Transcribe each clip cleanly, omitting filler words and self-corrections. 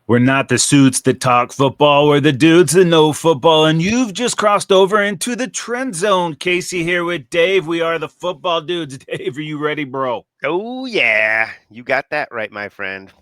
We're not the suits that talk football. We're the dudes that know football. And you've just crossed over into the trend zone. Casey here with Dave. We are the football dudes. Dave, are you ready, bro? Oh, yeah. You got that right, my friend.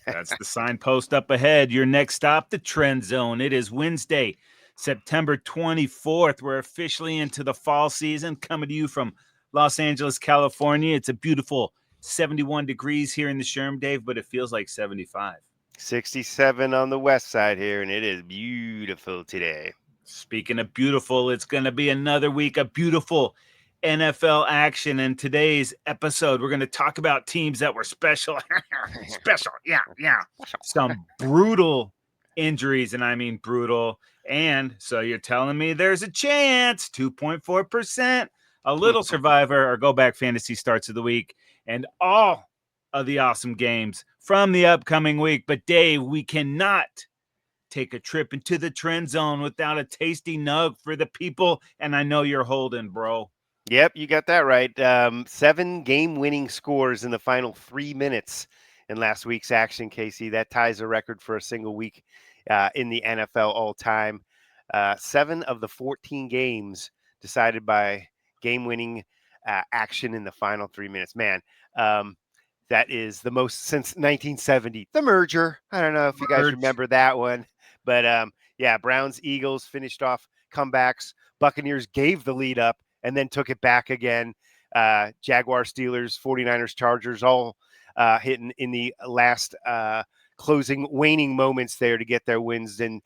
That's the signpost up ahead. Your next stop, the trend zone. It is Wednesday, September 24th. We're officially into the fall season, coming to you from Los Angeles, California. It's a beautiful 71 degrees here in the Sherm, Dave, but it feels like 75. 67 on the west side here, and it is beautiful today. Speaking of beautiful, it's going to be another week of beautiful NFL action. In today's episode, we're going to talk about teams that were special. Special. Yeah. Some brutal injuries, and I mean brutal. And so you're telling me there's a chance, 2.4%, a little survivor or go back fantasy starts of the week, and all of the awesome games from the upcoming week. But Dave, we cannot take a trip into the trend zone without a tasty nug for the people. And I know you're holding, bro. Yep, you got that right. 7 game-winning scores in the final 3 minutes in last week's action, Casey. That ties a record for a single week in the NFL all-time. 7 of the 14 games decided by game-winning action in the final 3 minutes. Man, that is the most since 1970. The merger. I don't know if you guys remember that one. But yeah, Browns, Eagles finished off comebacks. Buccaneers gave the lead up and then took it back again. Jaguar, Steelers, 49ers, Chargers all hitting in the last closing waning moments there to get their wins. And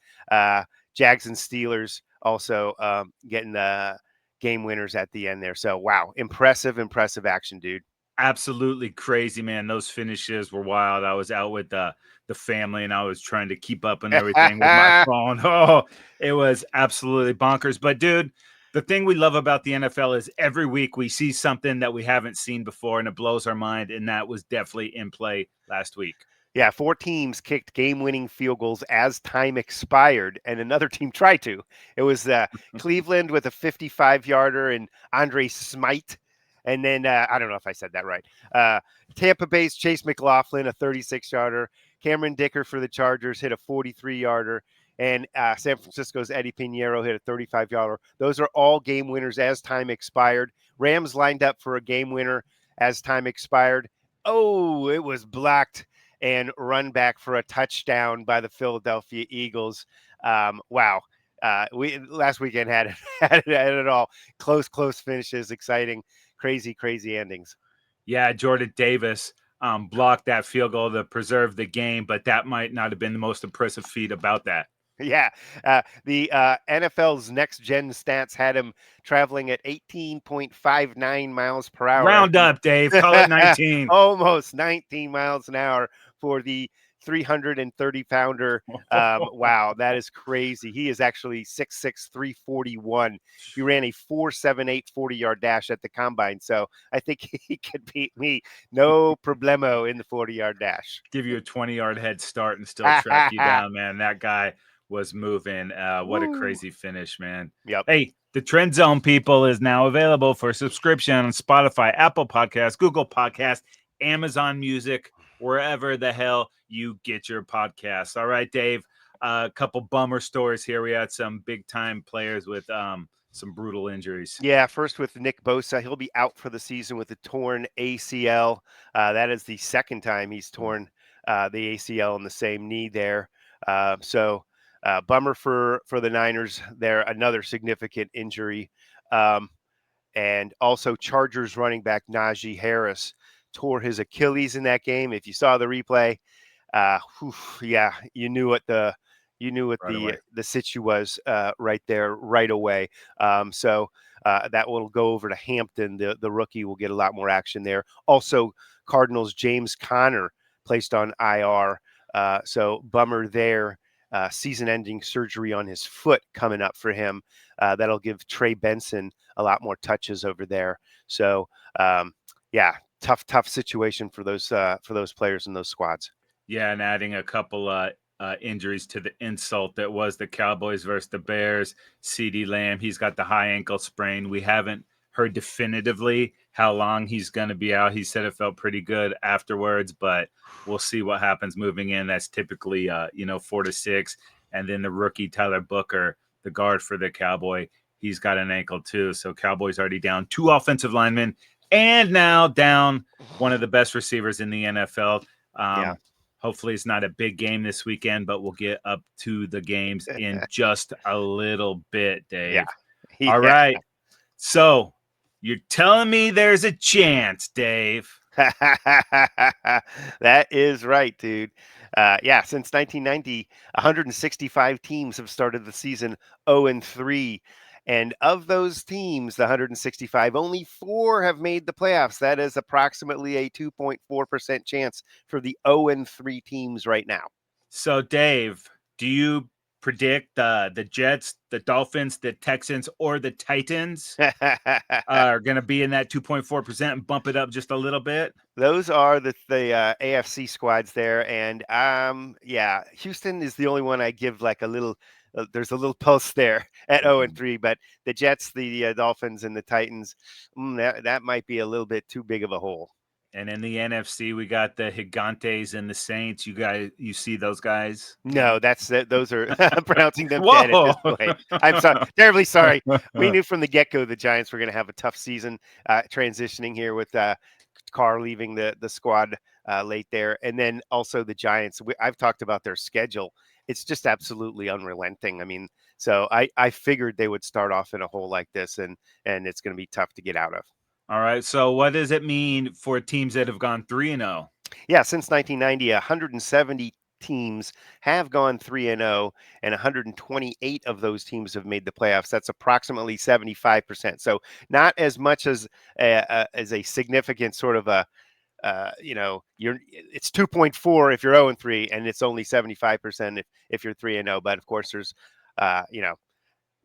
Jags and Steelers also getting the game winners at the end there. So, wow, impressive action, dude. Absolutely crazy, man. Those finishes were wild. I was out with the family and I was trying to keep up and everything with my phone. Oh, it was absolutely bonkers. But dude, the thing we love about the NFL is every week we see something that we haven't seen before and it blows our mind. And that was definitely in play last week. Yeah, 4 teams kicked game-winning field goals as time expired, and another team tried to. It was Cleveland with a 55-yarder and Andre Smite. And then, I don't know if I said that right. Tampa Bay's Chase McLaughlin, a 36-yarder. Cameron Dicker for the Chargers hit a 43-yarder. And San Francisco's Eddie Pinheiro hit a 35-yarder. Those are all game winners as time expired. Rams lined up for a game winner as time expired. Oh, it was blocked and run back for a touchdown by the Philadelphia Eagles. Wow. We last weekend had it all. Close finishes, exciting, crazy endings. Yeah, Jordan Davis blocked that field goal to preserve the game, but that might not have been the most impressive feat about that. Yeah, the NFL's next gen stats had him traveling at 18.59 miles per hour. Round up, Dave. Call it 19. Almost 19 miles an hour for the 330-pounder. Wow, that is crazy. He is actually 6'6", 341. He ran a 4.78 40-yard dash at the combine, so I think he could beat me no problemo in the 40-yard dash. Give you a 20-yard head start and still track you down, man. That guy was moving. What a crazy finish, man. Yep. Hey, the Trend Zone, people, is now available for subscription on Spotify, Apple Podcasts, Google Podcasts, Amazon Music, wherever the hell you get your podcasts. All right, Dave, a couple bummer stories here. We had some big-time players with some brutal injuries. Yeah, first with Nick Bosa. He'll be out for the season with a torn ACL. That is the second time he's torn the ACL in the same knee there. So bummer for the Niners there. Another significant injury. And also Chargers running back Najee Harris tore his Achilles in that game. If you saw the replay, yeah, you knew what the situ was right there, right away. So that will go over to Hampton. The rookie will get a lot more action there. Also, Cardinals James Conner placed on IR. So bummer there. Season-ending surgery on his foot coming up for him. That'll give Trey Benson a lot more touches over there. So yeah, tough situation for those players in those squads. Yeah, and adding a couple injuries to the insult that was the Cowboys versus the Bears. CeeDee Lamb, he's got the high ankle sprain. We haven't heard definitively how long he's going to be out. He said it felt pretty good afterwards, but we'll see what happens moving in. That's typically 4 to 6. And then the rookie Tyler Booker, the guard for the Cowboy, he's got an ankle too. So Cowboys already down 2 offensive linemen and now down one of the best receivers in the NFL. Yeah. Hopefully it's not a big game this weekend, but we'll get up to the games in just a little bit, Dave. Yeah. All right. So you're telling me there's a chance, Dave. That is right, dude. Since 1990, 165 teams have started the season 0-3. And of those teams, the 165, only 4 have made the playoffs. That is approximately a 2.4% chance for the 0-3 teams right now. So, Dave, do you predict the Jets, the Dolphins, the Texans, or the Titans are going to be in that 2.4% and bump it up just a little bit? Those are the AFC squads there, and Houston is the only one I give like a little. There's a little pulse there at 0-3, but the Jets, the Dolphins, and the Titans, that might be a little bit too big of a hole. And in the NFC, we got the Gigantes and the Saints. You see those guys? No, those are I'm pronouncing them Whoa. dead at this point. I'm sorry, terribly sorry. We knew from the get-go the Giants were going to have a tough season, transitioning here with Carr leaving the squad late there, and then also the Giants. I've talked about their schedule. It's just absolutely unrelenting. I mean, so I figured they would start off in a hole like this, and it's going to be tough to get out of. All right. So what does it mean for teams that have gone 3-0? Yeah, since 1990, 170 teams have gone 3-0, and 128 of those teams have made the playoffs. That's approximately 75%. So not as much as a significant sort of a it's 2.4 if you're 0-3, and it's only 75% if you're 3-0. But of course, there's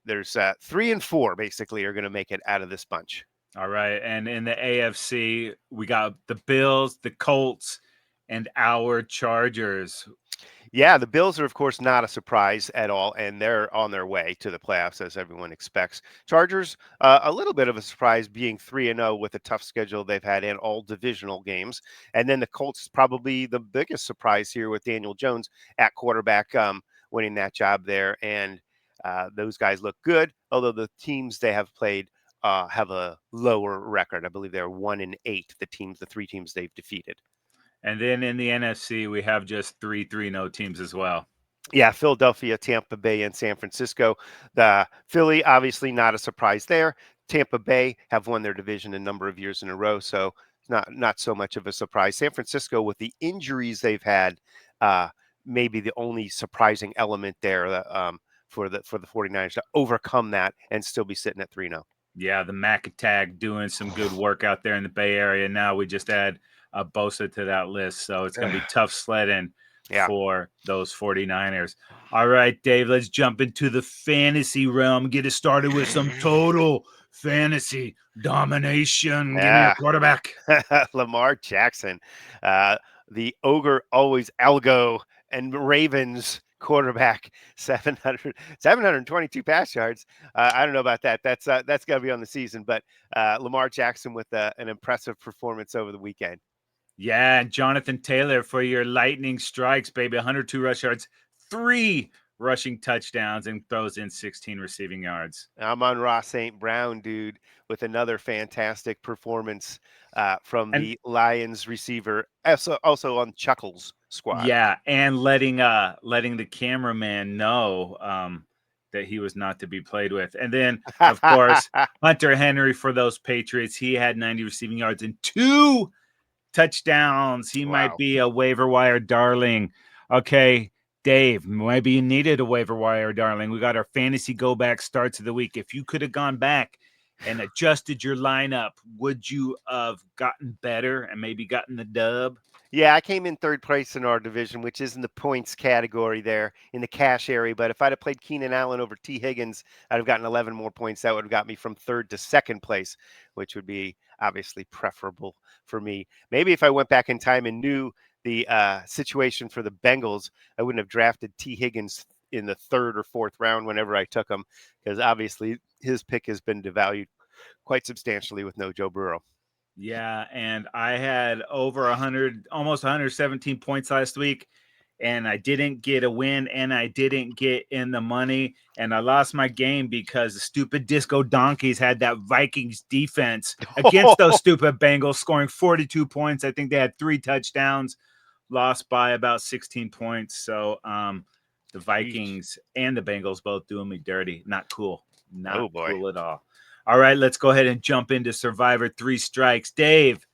there's 3 and 4 basically are going to make it out of this bunch. All right. And in the AFC, we got the Bills, the Colts, and our Chargers. Yeah, the Bills are, of course, not a surprise at all, and they're on their way to the playoffs, as everyone expects. Chargers, a little bit of a surprise, being 3-0 with a tough schedule they've had in all divisional games. And then the Colts, probably the biggest surprise here with Daniel Jones at quarterback, winning that job there. And those guys look good, although the teams they have played have a lower record. I believe they're 1-8, the 3 teams they've defeated. And then in the NFC, we have just 3 3-0 teams as well. Yeah, Philadelphia, Tampa Bay, and San Francisco. The Philly, obviously not a surprise there. Tampa Bay have won their division a number of years in a row, so not so much of a surprise. San Francisco, with the injuries they've had, maybe the only surprising element there for the 49ers to overcome that and still be sitting at 3-0. Yeah, the Mac Attack doing some good work out there in the Bay Area. Now we just add Bosa to that list, so it's going to be tough sledding for those 49ers. All right, Dave, let's jump into the fantasy realm. Get it started with some total fantasy domination. Give me a quarterback. Lamar Jackson, the ogre always algo and Ravens quarterback, 722 pass yards. I don't know about that. That's got to be on the season, but Lamar Jackson with an impressive performance over the weekend. Yeah, and Jonathan Taylor for your lightning strikes, baby. 102 rush yards, 3 rushing touchdowns, and throws in 16 receiving yards. Amon-Ra St. Brown, dude, with another fantastic performance from the Lions receiver, also on Chuckles' squad. Yeah, and letting the cameraman know that he was not to be played with. And then, of course, Hunter Henry for those Patriots. He had 90 receiving yards and 2 touchdowns. He might be a waiver wire darling. Okay, Dave, maybe you needed a waiver wire darling. We got our fantasy go back starts of the week. If you could have gone back and adjusted your lineup, would you have gotten better and maybe gotten the dub? Yeah, I came in 3rd place in our division, which is in the points category there in the cash area. But if I'd have played Keenan Allen over T. Higgins, I'd have gotten 11 more points. That would have got me from 3rd to 2nd place, which would be obviously preferable for me. Maybe if I went back in time and knew the situation for the Bengals, I wouldn't have drafted T. Higgins in the 3rd or 4th round whenever I took him, because obviously his pick has been devalued quite substantially with no Joe Burrow. Yeah, and I had over 100, almost 117 points last week, and I didn't get a win, and I didn't get in the money, and I lost my game because the stupid disco donkeys had that Vikings defense against those stupid Bengals, scoring 42 points. I think they had 3 touchdowns, lost by about 16 points. So the Yeesh. Vikings and the Bengals both doing me dirty. Not cool. Not Oh boy. cool at all. All right, let's go ahead and jump into Survivor Three Strikes. Dave,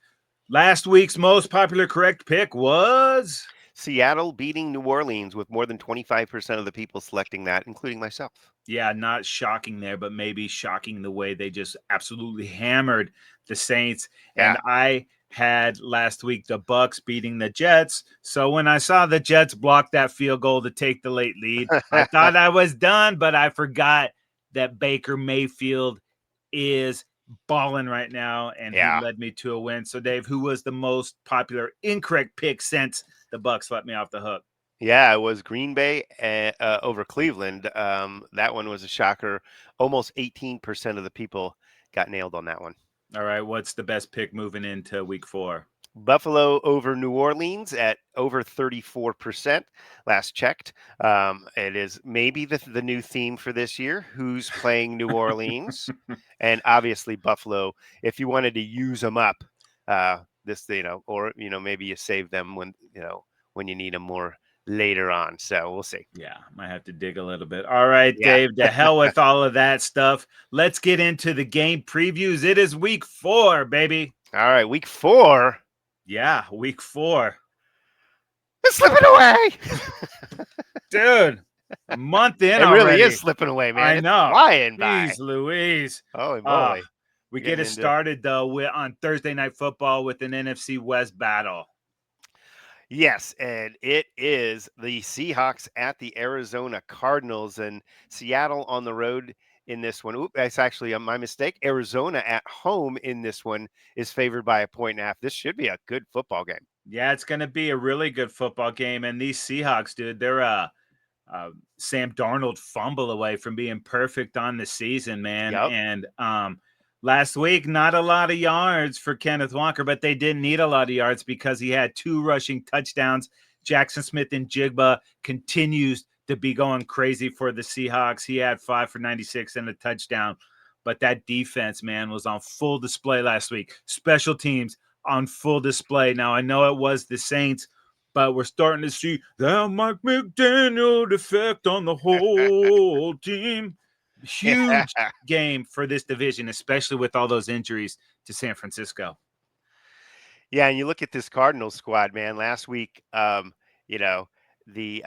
last week's most popular correct pick was. Seattle beating New Orleans with more than 25% of the people selecting that, including myself. Yeah, not shocking there, but maybe shocking the way they just absolutely hammered the Saints. And Yeah. I had last week the Bucks beating the Jets. So when I saw the Jets block that field goal to take the late lead, I thought I was done, but I forgot that Baker Mayfield is balling right now, and he Yeah. led me to a win. So, Dave, who was the most popular incorrect pick since the Bucks let me off the hook? Yeah, it was Green Bay over Cleveland. That one was a shocker. Almost 18% of the people got nailed on that one. All right, what's the best pick moving into week 4? Buffalo over New Orleans at over 34%. Last checked. It is maybe the new theme for this year. Who's playing New Orleans? And obviously Buffalo. If you wanted to use them up, or maybe you save them when you need them more later on. So we'll see. Yeah, might have to dig a little bit. All right, Yeah. Dave, to hell with all of that stuff. Let's get into the game previews. It is week 4, baby. All right, week 4. Yeah, week 4. It's slipping away. Dude, a month in It really already. is slipping away, man. I It's know. flying by. Jeez Louise. Holy Uh, moly. we We're get getting it into started, though, on Thursday Night Football with an NFC West battle. Yes, and it is the Seahawks at the Arizona Cardinals, and Seattle on the road in this one. Oop, that's actually my mistake. Arizona at home in this one is favored by 1.5. This should be a good football game. Yeah, it's going to be a really good football game. And these Seahawks, dude, they're Sam Darnold fumble away from being perfect on the season, man. Yep. And last week, not a lot of yards for Kenneth Walker, but they didn't need a lot of yards because he had 2 rushing touchdowns. Jackson Smith and Jigba continues to be going crazy for the Seahawks. He had 5 for 96 and a touchdown. But that defense, man, was on full display last week. Special teams on full display. Now, I know it was the Saints, but we're starting to see that Mike McDaniel effect on the whole team. Huge game for this division, especially with all those injuries to San Francisco. Yeah, and you look at this Cardinals squad, man. Last week, the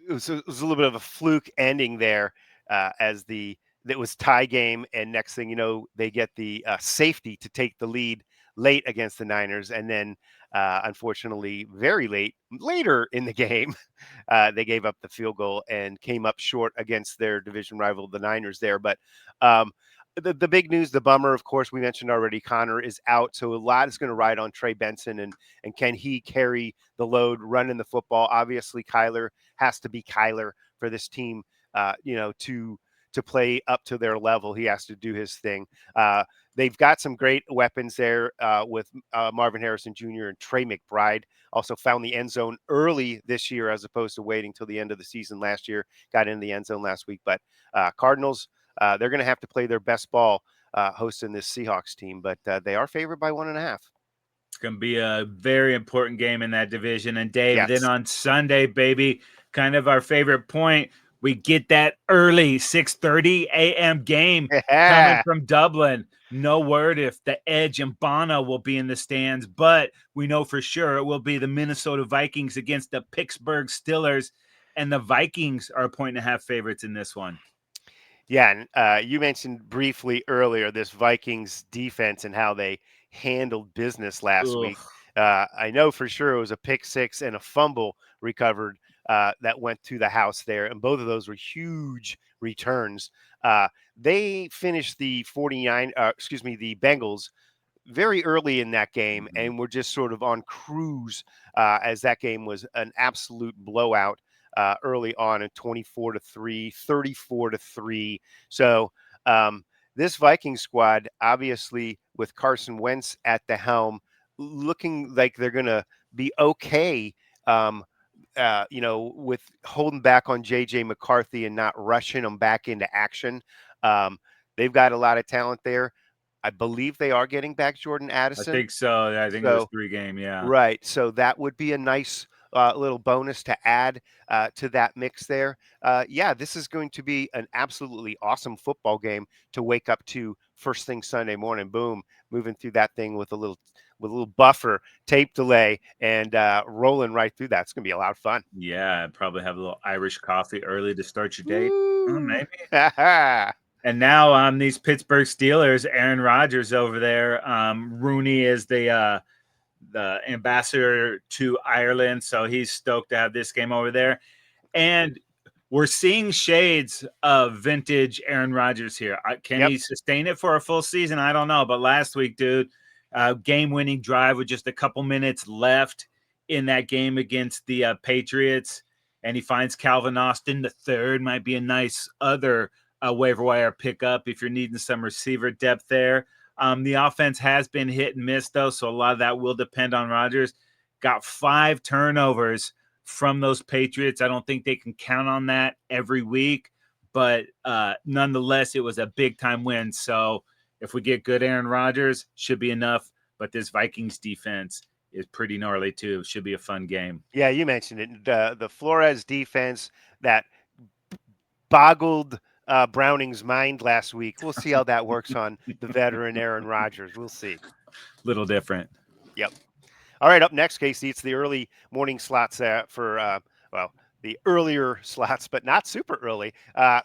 it was a little bit of a fluke ending there as that was tie game, and next thing you know, they get the safety to take the lead late against the Niners, and then unfortunately, very later in the game, they gave up the field goal and came up short against their division rival, the Niners. There, but the big news, the bummer, of course, we mentioned already, Connor is out. So a lot is going to ride on Trey Benson and can he carry the load running the football? Obviously, Kyler has to be Kyler for this team, to play up to their level. He has to do his thing. They've got some great weapons there with Marvin Harrison Jr. and Trey McBride. Also found the end zone early this year as opposed to waiting till the end of the season last year. Got in the end zone last week. But Cardinals, they're going to have to play their best ball hosting this Seahawks team, but they are favored by 1.5. It's going to be a very important game in that division. And Dave, then Yes. on Sunday, baby, kind of our favorite point, we get that early 6:30 a.m. game coming from Dublin. No word if the Edge and Bono will be in the stands, but we know for sure it will be the Minnesota Vikings against the Pittsburgh Steelers, and the Vikings are 1.5 favorites in this one. Yeah, and you mentioned briefly earlier this Vikings defense and how they handled business last week. I know for sure it was a pick six and a fumble recovered that went to the house there, and both of those were huge returns. They finished the the Bengals very early in that game, and were just sort of on cruise as that game was an absolute blowout early on at 24-3, 34-3. So this Viking squad, obviously, with Carson Wentz at the helm, looking like they're going to be okay. With holding back on JJ McCarthy and not rushing them back into action. Um, they've got a lot of talent there. I believe they are getting back Jordan I Addison. think so. I think it was So 3 game. Yeah. right. So that would be a nice little bonus to add to that mix there. Yeah, this is going to be an absolutely awesome football game to wake up to first thing Sunday morning. Boom, moving through that thing with a little buffer, tape delay, and rolling right through that. It's going to be a lot of fun. Yeah. Probably have a little Irish coffee early to start your day. Woo! Maybe. And now these Pittsburgh Steelers, Aaron Rodgers over there. Rooney is the ambassador to Ireland, so he's stoked to have this game over there. And we're seeing shades of vintage Aaron Rodgers here. Can he sustain it for a full season? I don't know. But last week, dude, game-winning drive with just a couple minutes left in that game against the Patriots, and he finds Calvin Austin the third. Might be a nice other waiver wire pickup if you're needing some receiver depth there. The offense has been hit and miss, though, so a lot of that will depend on Rodgers. Got 5 turnovers from those Patriots. I don't think they can count on that every week, but nonetheless, it was a big-time win. So if we get good Aaron Rodgers, should be enough. But this Vikings defense is pretty gnarly, too. Should be a fun game. Yeah, you mentioned it. The Flores defense that boggled Browning's mind last week. We'll see how that works on the veteran Aaron Rodgers. We'll see. Little different. Yep. All right, up next, Casey, it's the early morning slots for the earlier slots, but not super early.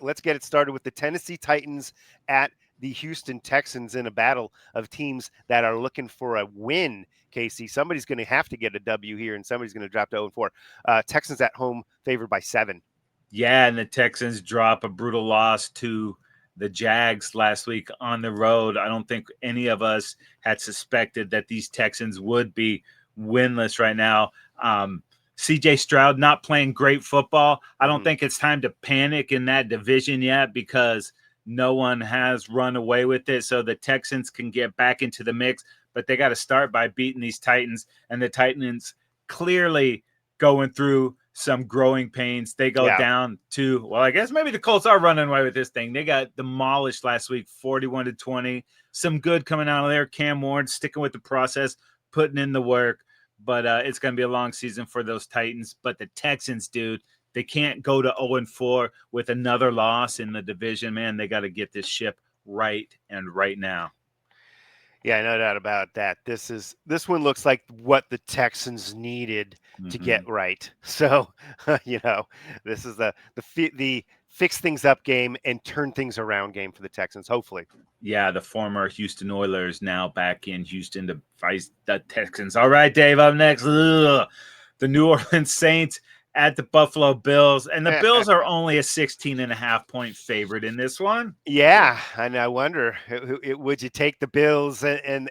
Let's get it started with the Tennessee Titans at the Houston Texans in a battle of teams that are looking for a win, Casey. Somebody's going to have to get a W here, and somebody's going to drop to 0-4. Texans at home favored by 7. Yeah, and the Texans drop a brutal loss to the Jags last week on the road. I don't think any of us had suspected that these Texans would be winless right now. CJ Stroud not playing great football. I don't think it's time to panic in that division yet because no one has run away with it. So the Texans can get back into the mix, but they got to start by beating these Titans. And the Titans clearly going through some growing pains. They go down to, well, I guess maybe the Colts are running away with this thing. They got demolished last week, 41-20. Some good coming out of there. Cam Ward sticking with the process, putting in the work. But it's going to be a long season for those Titans. But the Texans, dude, they can't go to 0-4 with another loss in the division. Man, they got to get this ship right now. Yeah, no doubt about that. This one looks like what the Texans needed to get right. So, this is the fix things up game and turn things around game for the Texans, hopefully. Yeah, the former Houston Oilers now back in Houston to face the Texans. All right, Dave, up next. The New Orleans Saints at the Buffalo Bills. And the Bills are only a 16.5-point favorite in this one. Yeah, and I wonder, would you take the Bills and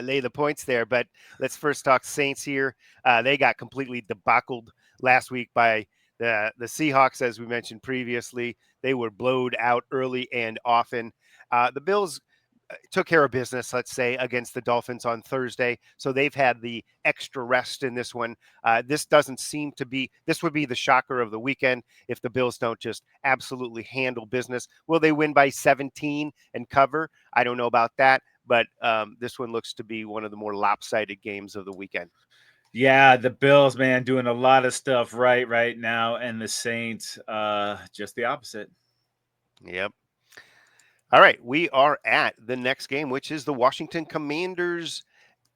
lay the points there? But let's first talk Saints here. They got completely debacled last week by the Seahawks, as we mentioned previously. They were blowed out early and often. The Bills took care of business, let's say, against the Dolphins on Thursday. So they've had the extra rest in this one. This would be the shocker of the weekend if the Bills don't just absolutely handle business. Will they win by 17 and cover? I don't know about that, but this one looks to be one of the more lopsided games of the weekend. Yeah, the Bills, man, doing a lot of stuff right now, and the Saints, just the opposite. Yep. All right, we are at the next game, which is the Washington Commanders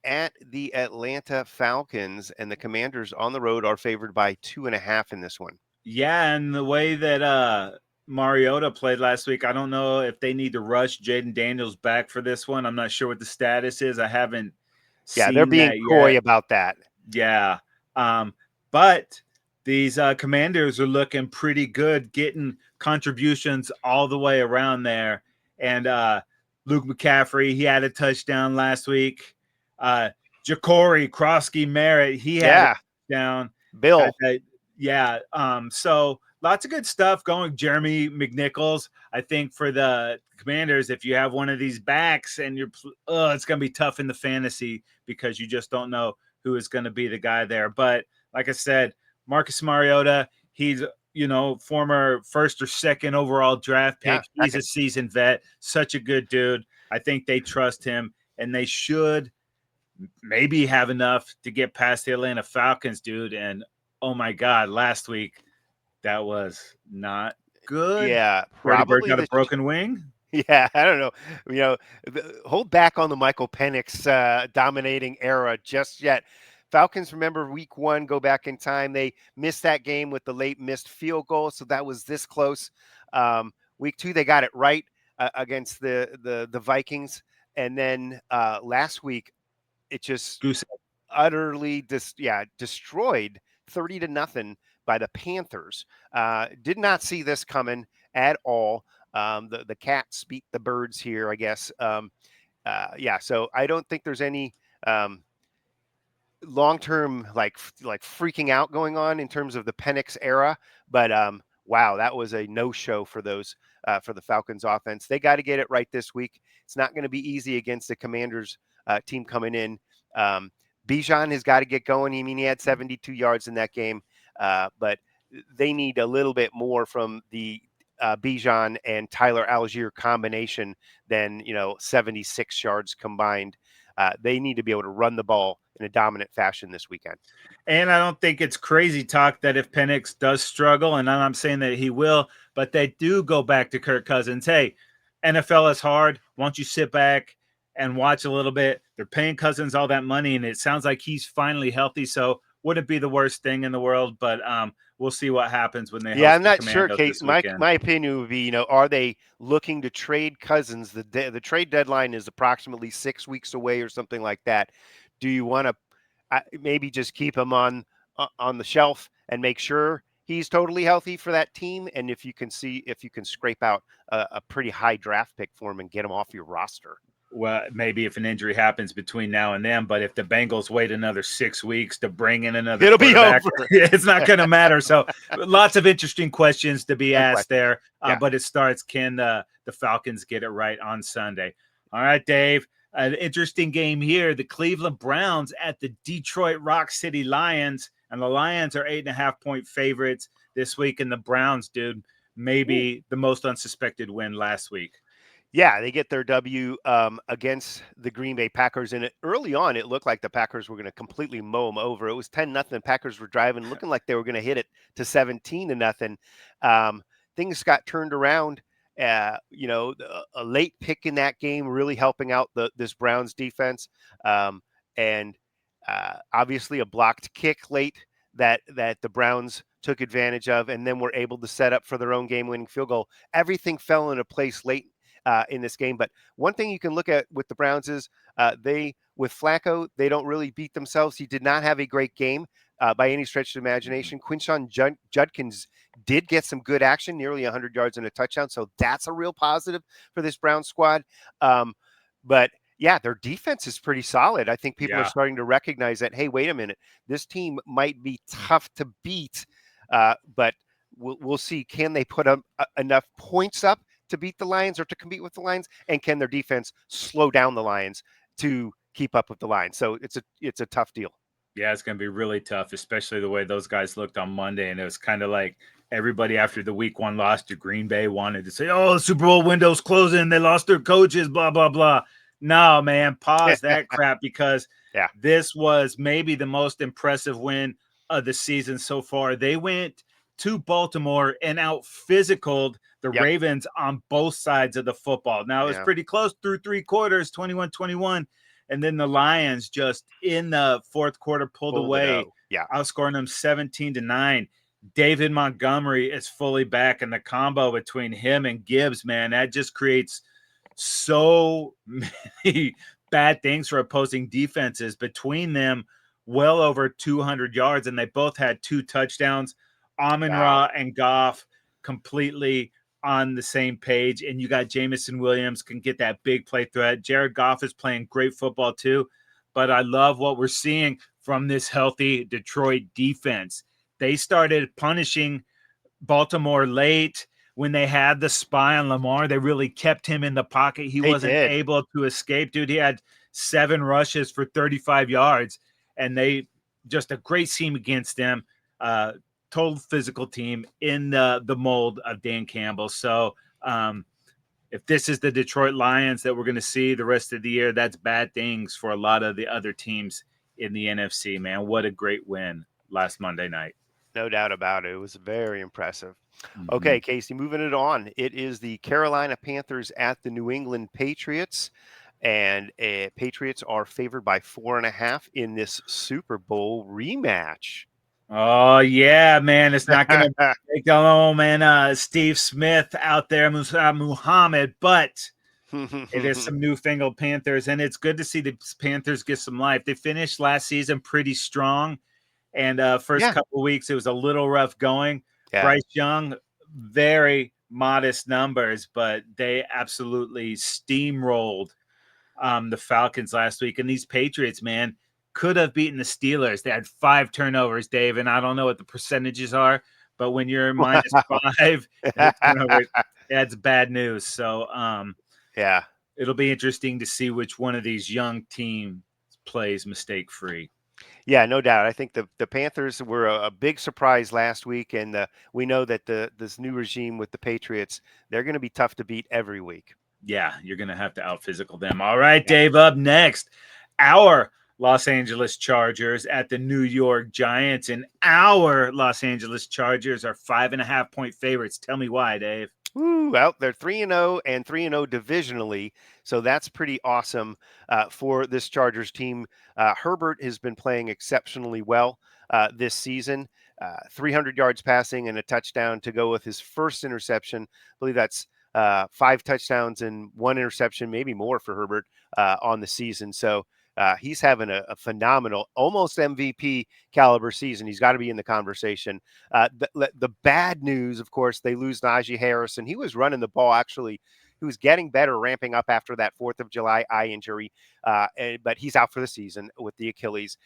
at the Atlanta Falcons, and the Commanders on the road are favored by 2.5 in this one. Yeah, and the way that Mariota played last week, I don't know if they need to rush Jaden Daniels back for this one. I'm not sure what the status is. I haven't seen they're being coy about that. Yeah, but these Commanders are looking pretty good, getting contributions all the way around there. And Luke McCaffrey, he had a touchdown last week. Ja'Cory Krosky Merritt, he had a touchdown. Bill. Yeah. So lots of good stuff going. Jeremy McNichols, I think for the Commanders, if you have one of these backs and it's going to be tough in the fantasy because you just don't know who is going to be the guy there. But like I said, Marcus Mariota, he's, former first or second overall draft Yeah, pick. He's a second. seasoned vet, such a good dude. I think they trust him and they should maybe have enough to get past the Atlanta Falcons, dude. And oh my God, last week that was not good. Yeah, Birdie Bird probably got a the broken wing. Yeah, I don't know. Hold back on the Michael Penix dominating era just yet. Falcons, remember week 1, go back in time. They missed that game with the late missed field goal, so that was this close. Week 2, they got it right against the Vikings, and then last week it just Goose. utterly destroyed 30-0 by the Panthers. Did not see this coming at all. The cats beat the birds here, I guess. So I don't think there's any long-term like freaking out going on in terms of the Penix era. But wow, that was a no-show for those for the Falcons offense. They got to get it right this week. It's not going to be easy against the Commanders team coming in. Bijan has got to get going. I mean, he had 72 yards in that game, but they need a little bit more from the Bijan and Tyler Algier combination than 76 yards combined. They need to be able to run the ball in a dominant fashion this weekend. And I don't think it's crazy talk that if Penix does struggle, and I'm not saying that he will, but they do go back to Kirk Cousins. Hey, NFL is hard. Why don't you sit back and watch a little bit? They're paying Cousins all that money, and it sounds like he's finally healthy. So wouldn't be the worst thing in the world, but we'll see what happens when they Yeah, host I'm the not sure, Commandos Kate. this My weekend. my opinion would be, are they looking to trade Cousins? The trade deadline is approximately 6 weeks away or something like that. Do you want to maybe just keep him on the shelf and make sure he's totally healthy for that team? And if you can scrape out a pretty high draft pick for him and get him off your roster. Well, maybe if an injury happens between now and then, but if the Bengals wait another 6 weeks to bring in another It'll be quarterback, over. it's not going to matter. So lots of interesting questions to be Good asked question. there. Yeah. But it starts, can the Falcons get it right on Sunday? All right, Dave, an interesting game here. The Cleveland Browns at the Detroit Rock City Lions, and the Lions are 8.5-point favorites this week. And the Browns, dude, maybe the most unsuspected win last week. Yeah, they get their W against the Green Bay Packers. And early on, it looked like the Packers were going to completely mow them over. It was 10-0. Packers were driving, looking like they were going to hit it to 17-0. Things got turned around. A late pick in that game really helping out this Browns defense. And obviously a blocked kick late that the Browns took advantage of, and then were able to set up for their own game-winning field goal. Everything fell into place late in this game. But one thing you can look at with the Browns is with Flacco, they don't really beat themselves. He did not have a great game by any stretch of imagination. Quinshon Judkins did get some good action, nearly 100 yards and a touchdown. So that's a real positive for this Browns squad. But yeah, their defense is pretty solid. I think people are starting to recognize that, hey, wait a minute, this team might be tough to beat, but we'll see. Can they put up enough points up to beat the Lions or to compete with the Lions? And can their defense slow down the Lions to keep up with the Lions? So it's a tough deal. Yeah, it's going to be really tough, especially the way those guys looked on Monday. And it was kind of like everybody after the week 1 loss to Green Bay wanted to say, oh, the Super Bowl window's closing. They lost their coaches, blah, blah, blah. No, man, pause that crap, because this was maybe the most impressive win of the season so far. They went to Baltimore and out-physicaled the Ravens on both sides of the football. Now, it was pretty close through 3 quarters, 21-21. And then the Lions just in the fourth quarter pulled away, outscoring them 17-9. David Montgomery is fully back, and the combo between him and Gibbs, man, that just creates so many bad things for opposing defenses. Between them, well over 200 yards, and they both had 2 touchdowns. Amon-Ra and Goff completely on the same page, and you got Jamison Williams can get that big play threat. Jared Goff is playing great football too, but I love what we're seeing from this healthy Detroit defense. they started punishing Baltimore late. When they had the spy on Lamar, they really kept him in the pocket. He They wasn't did. able to escape, dude. He had 7 rushes for 35 yards, and they just a great team against them. Total physical team in the mold of Dan Campbell. So if this is the Detroit Lions that we're going to see the rest of the year, that's bad things for a lot of the other teams in the NFC, man. What a great win last Monday night. No doubt about it. It was very impressive. Mm-hmm. Okay, Casey, moving it on. It is the Carolina Panthers at the New England Patriots. And Patriots are favored by 4.5 in this Super Bowl rematch. Oh, yeah, man. It's not going to take the old man, Steve Smith out there, Muhammad, but it is some newfangled Panthers, and it's good to see the Panthers get some life. They finished last season pretty strong, and first couple of weeks, it was a little rough going. Yeah. Bryce Young, very modest numbers, but they absolutely steamrolled the Falcons last week. And these Patriots, man, could have beaten the Steelers. They had 5 turnovers, Dave, and I don't know what the percentages are, but when you're minus 5 turnovers, that's bad news. So, yeah, it'll be interesting to see which one of these young teams plays mistake-free. Yeah, no doubt. I think the Panthers were a big surprise last week, and we know that this new regime with the Patriots, they're going to be tough to beat every week. Yeah, you're going to have to out-physical them. All right, Dave, up next, our Los Angeles Chargers at the New York Giants, and our Los Angeles Chargers are 5.5-point favorites. Tell me why, Dave. Ooh, well, they're 3-0 and 3-0 divisionally, so that's pretty awesome for this Chargers team. Herbert has been playing exceptionally well this season. 300 yards passing and a touchdown to go with his first interception. I believe that's 5 touchdowns and 1 interception, maybe more for Herbert on the season. So he's having a phenomenal, almost MVP caliber season. He's got to be in the conversation. The bad news, of course, they lose Najee Harris, and he was running the ball actually. He was getting better, ramping up after that 4th of July eye injury, but he's out for the season with the Achilles.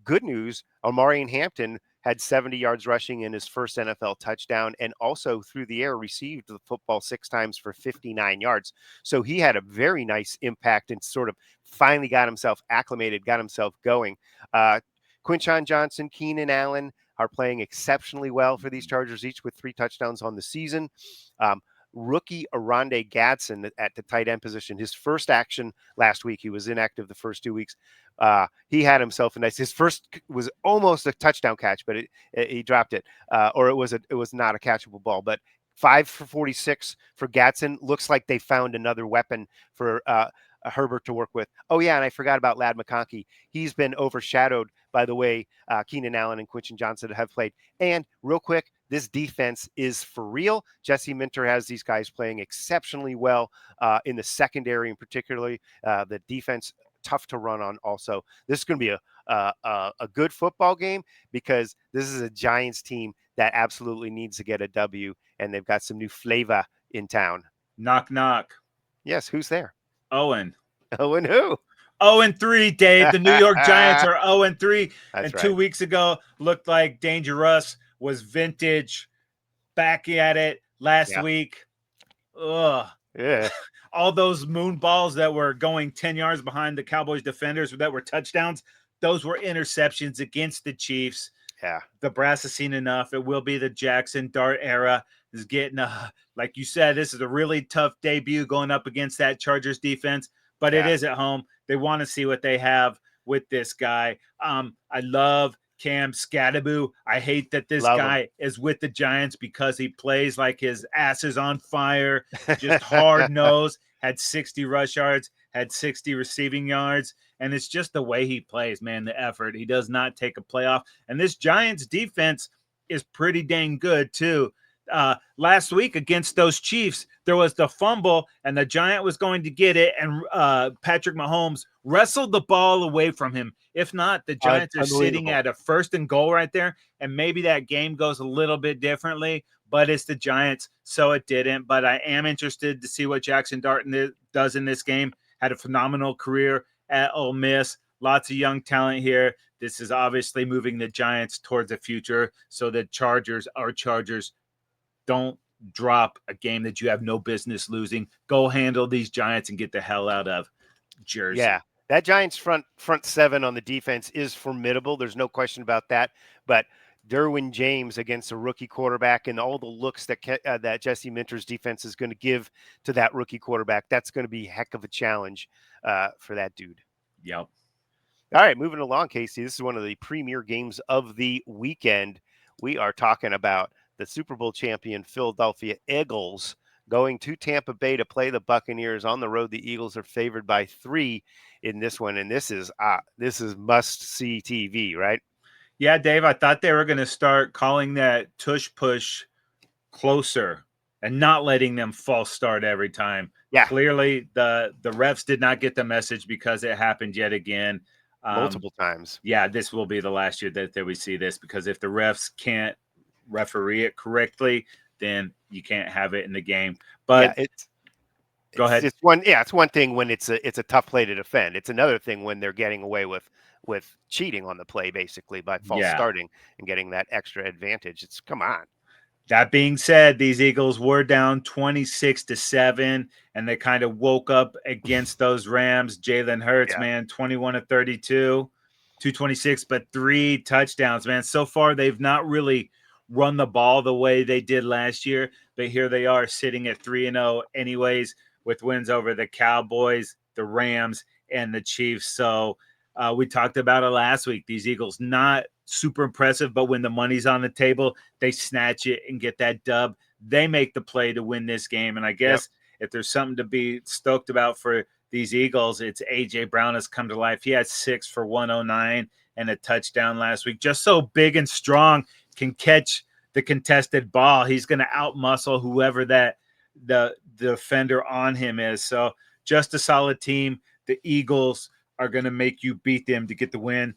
Good news, Omari Hampton had 70 yards rushing in his first NFL touchdown, and also through the air received the football 6 times for 59 yards. So he had a very nice impact and sort of finally got himself acclimated, got himself going. Quinshon Johnson, Keenan Allen are playing exceptionally well for these Chargers, each with 3 touchdowns on the season. Rookie Arande Gadsden at the tight end position. His first action last week, he was inactive the first 2 weeks. He had himself a nice. His first was almost a touchdown catch, but he dropped it, or it was not a catchable ball. But 5 for 46 for Gadsden. Looks like they found another weapon for Herbert to work with. Oh yeah, and I forgot about Ladd McConkey. He's been overshadowed by the way Keenan Allen and Quinshon Johnson have played. And real quick, this defense is for real. Jesse Minter has these guys playing exceptionally well in the secondary, and particularly the defense tough to run on. Also, this is going to be a good football game because this is a Giants team that absolutely needs to get a W, and they've got some new flavor in town. Knock knock. Yes, who's there? Owen. Owen who? 0-3, Dave. The New York Giants are 0-3. That's right. 2 weeks ago, looked like Dangerous was vintage. Back at it last week. Ugh. Yeah. All those moon balls that were going 10 yards behind the Cowboys defenders that were touchdowns, those were interceptions against the Chiefs. Yeah. The brass has seen enough. It will be the Jackson Dart era. Is getting like you said, this is a really tough debut going up against that Chargers defense, but it is at home. They want to see what they have with this guy. I love Cam Scattaboo. I hate that this guy is with the Giants because he plays like his ass is on fire, just hard nose, had 60 rush yards, had 60 receiving yards, and it's just the way he plays, man, the effort. He does not take a playoff, and this Giants defense is pretty dang good too. Last week against those Chiefs, there was the fumble and the Giant was going to get it, and Patrick Mahomes wrestled the ball away from him. If not, the Giants are sitting at a 1st and goal right there, and maybe that game goes a little bit differently, but it's the Giants, so it didn't. But I am interested to see what Jackson Dart does in this game. Had a phenomenal career at Ole Miss. Lots of young talent here. This is obviously moving the Giants towards the future so that our Chargers, don't drop a game that you have no business losing. Go handle these Giants and get the hell out of Yeah, Jersey. that Giants front seven on the defense is formidable. There's no question about that. But Derwin James against a rookie quarterback and all the looks that Jesse Minter's defense is going to give to that rookie quarterback, that's going to be a heck of a challenge for that dude. Yep. All right, moving along, Casey. This is one of the premier games of the weekend. We are talking about the Super Bowl champion Philadelphia Eagles going to Tampa Bay to play the Buccaneers on the road. The Eagles are favored by 3 in this one, and this is must-see TV, right? Yeah, Dave, I thought they were going to start calling that tush push closer and not letting them false start every time. Yeah. Clearly, the refs did not get the message because it happened yet again. Multiple times. Yeah, this will be the last year that we see this, because if the refs can't referee it correctly, then you can't have it in the game. But yeah, go ahead. It's one thing when it's a tough play to defend. It's another thing when they're getting away with cheating on the play, basically, by false starting and getting that extra advantage. It's come on. That being said, these Eagles were down 26-7, and they kind of woke up against those Rams. Jalen Hurts, man, 21 of 32, 226, but 3 touchdowns, man. So far, they've not really run the ball the way they did last year, but here they are sitting at 3-0 anyways, with wins over the Cowboys, the Rams, and the Chiefs. So we talked about it last week. These Eagles, not super impressive, but when the money's on the table, they snatch it and get that dub. They make the play to win this game. And I guess if there's something to be stoked about for these Eagles, it's A.J. Brown has come to life. He had 6 for 109 and a touchdown last week. Just so big and strong, can catch the contested ball. He's going to outmuscle whoever that the defender on him is. So just a solid team. The Eagles are going to make you beat them to get the win.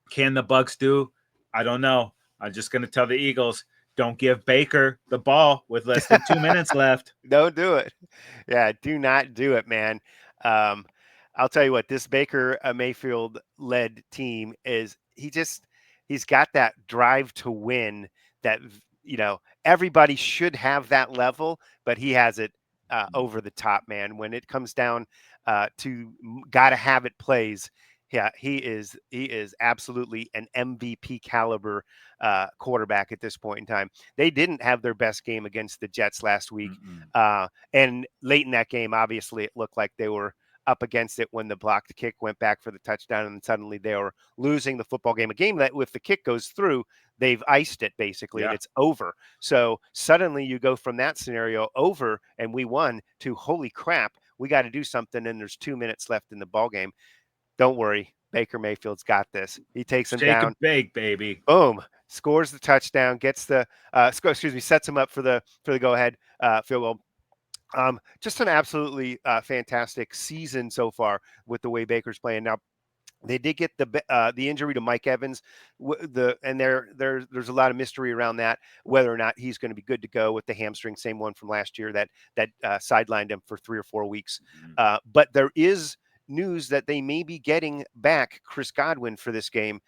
Can the Bucs do? I don't know. I'm just going to tell the Eagles, don't give Baker the ball with less than 2 minutes left. Don't do it. Yeah, do not do it, man. I'll tell you what, this Baker Mayfield-led team he's got that drive to win that, everybody should have that level, but he has it over the top, man. When it comes down to gotta have it plays, yeah, he is absolutely an MVP caliber quarterback at this point in time. They didn't have their best game against the Jets last week, and late in that game, obviously, it looked like they were up against it when the blocked kick went back for the touchdown, and suddenly they were losing the football game. A game that, if the kick goes through, they've iced it basically, and it's over. So suddenly you go from that scenario over and we won to holy crap, we got to do something, and there's 2 minutes left in the ball game. Don't worry, Baker Mayfield's got this. He takes him down. And bake, baby. Boom, scores the touchdown, gets the sets him up for the go ahead field goal. Just an absolutely fantastic season so far with the way Baker's playing. Now, they did get the injury to Mike Evans, and there's a lot of mystery around that, whether or not he's going to be good to go with the hamstring, same one from last year that sidelined him for 3 or 4 weeks. But there is news that they may be getting back Chris Godwin for this game.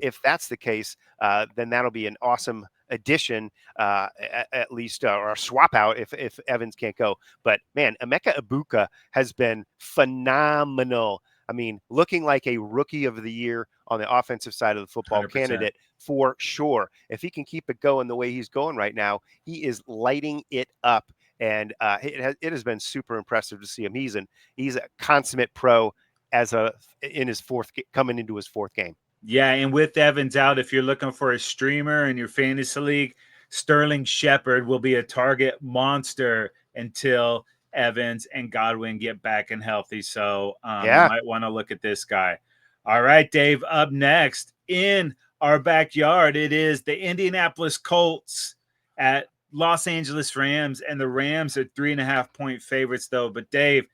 If that's the case, then that'll be an awesome addition, at least, or a swap out if Evans can't go. But man, Emeka Egbuka has been phenomenal. I mean, looking like a rookie of the year on the offensive side of the football 100%. Candidate for sure. If he can keep it going the way he's going right now, he is lighting it up. And it has been super impressive to see him. He's a consummate pro coming into his 4th game. Yeah, and with Evans out, if you're looking for a streamer in your fantasy league, Sterling Shepard will be a target monster until Evans and Godwin get back and healthy. So you might want to look at this guy. All right, Dave, up next in our backyard, it is the Indianapolis Colts at Los Angeles Rams, and the Rams are 3.5-point favorites, though. But Dave,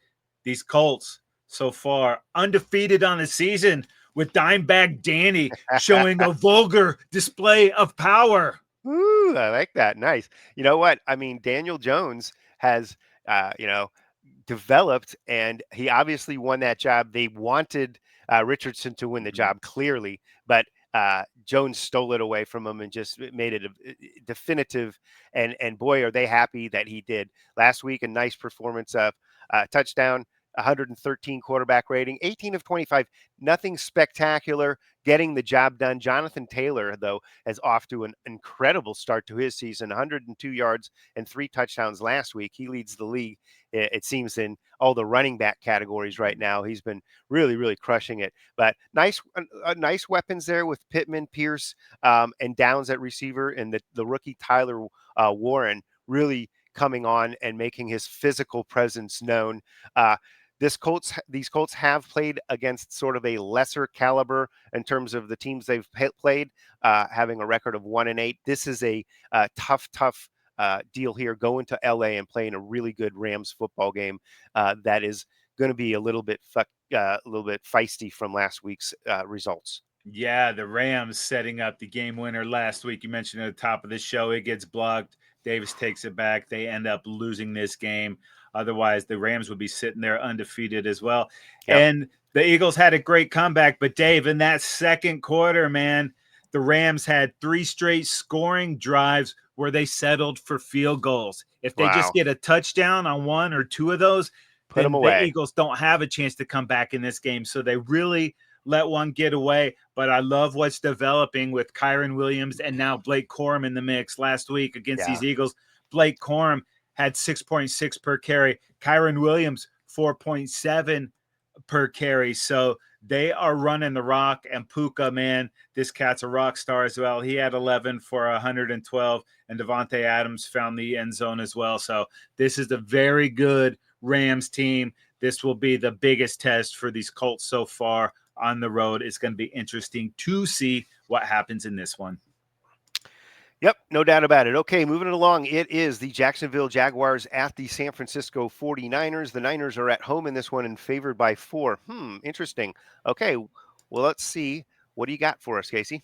these Colts so far undefeated on the season, with Dimebag Danny showing a vulgar display of power. Ooh, I like that. Nice. You know what? I mean, Daniel Jones has, developed, and he obviously won that job. They wanted Richardson to win the job clearly, but Jones stole it away from him and just made it a definitive. And boy, are they happy that he did. Last week, a nice performance of touchdown, 113 quarterback rating, 18 of 25, nothing spectacular, getting the job done. Jonathan Taylor, though, is off to an incredible start to his season, 102 yards and 3 touchdowns last week. He leads the league, it seems, in all the running back categories right now. He's been really, really crushing it. But nice weapons there with Pittman, Pierce, and Downs at receiver, and the rookie Tyler Warren really coming on and making his physical presence known. These Colts have played against sort of a lesser caliber in terms of the teams they've played, having a record of 1-8. This is a tough deal here, going to LA and playing a really good Rams football game that is going to be a little bit feisty from last week's results. Yeah, the Rams setting up the game winner last week. You mentioned at the top of the show, it gets blocked. Davis takes it back. They end up losing this game. Otherwise, the Rams would be sitting there undefeated as well. Yep. And the Eagles had a great comeback. But, Dave, in that second quarter, man, the Rams had 3 straight scoring drives where they settled for field goals. If they just get a touchdown on 1 or 2 of those, put then them away. The Eagles don't have a chance to come back in this game. So they really let one get away. But I love what's developing with Kyren Williams and now Blake Corum in the mix. Last week against these Eagles, Blake Corum had 6.6 per carry. Kyren Williams, 4.7 per carry. So they are running the rock. And Puka, man, this cat's a rock star as well. He had 11 for 112, and Devontae Adams found the end zone as well. So this is a very good Rams team. This will be the biggest test for these Colts so far on the road. It's going to be interesting to see what happens in this one. Yep, no doubt about it. Okay, moving it along. It is the Jacksonville Jaguars at the San Francisco 49ers. The Niners are at home in this one and favored by 4. Interesting. Okay, well, let's see. What do you got for us, Casey?